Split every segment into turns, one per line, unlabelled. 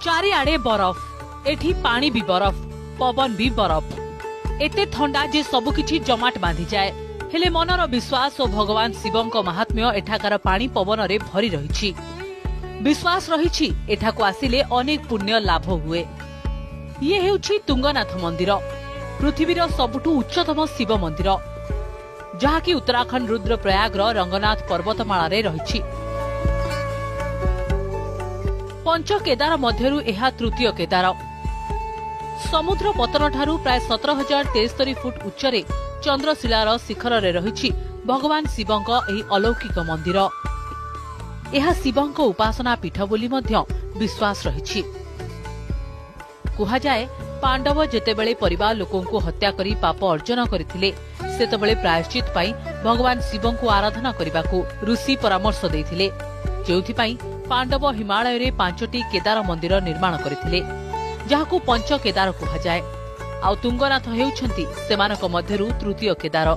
चारिआडे बरफ एठी पानी भी बरफ पवन भी बरफ एते ठंडा जे सबुकिछि जमाट बांधि जाए हेले मनर विश्वास और भगवान शिवंक महात्म्य एठाकार पानी पवन रे भरी रहिछि। विश्वास रहिछि एठाको आसिले अनेक पुण्य लाभ हुए। ये हेउछि तुंगनाथ मंदिर, पृथ्वीर सबुठु उच्चतम शिव मंदिर, जहाकी उत्तराखंड रुद्रप्रयागर रंगनाथ पर्वतमाला रे रहिछि। पंच केदार मध्यरु एहा तृतीय केदार। समुद्र पतन ठारू प्राय 17,073 फुट उच्चरे चंद्रशिलार शिखर रे रहिछि भगवान शिवंक एही अलौकिक मंदिर। एहा शिवंक उपासना पीठ बोली मध्य विश्वास रहिछि। कुहा जाए पांडव जेतेबेले परिवार लोकंकु हत्या करी पाप अर्जन करथिले सेतेबेले प्रायश्चित पाई भगवान शिवंकु आराधना करिबाकू ऋषि परामर्श देथिले, जेउथि पांडव हिमालय रे 5टी केदार मंदिर निर्माण करथिले, जहाकू पंच केदार कुहा जाए। आउ तुंगनाथ हेउछंती सेमानक मध्यरु तृतीय केदार।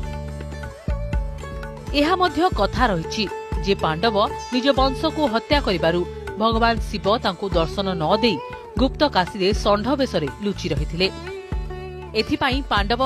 एहा मध्य कथा रहिछि जे पांडव निज वंश को हत्या करिबारु भगवान शिव तांकु दर्शन न देई गुप्त काशी रे षंढ बेशरे लुचि रहिथिले। एथिपाई पांडव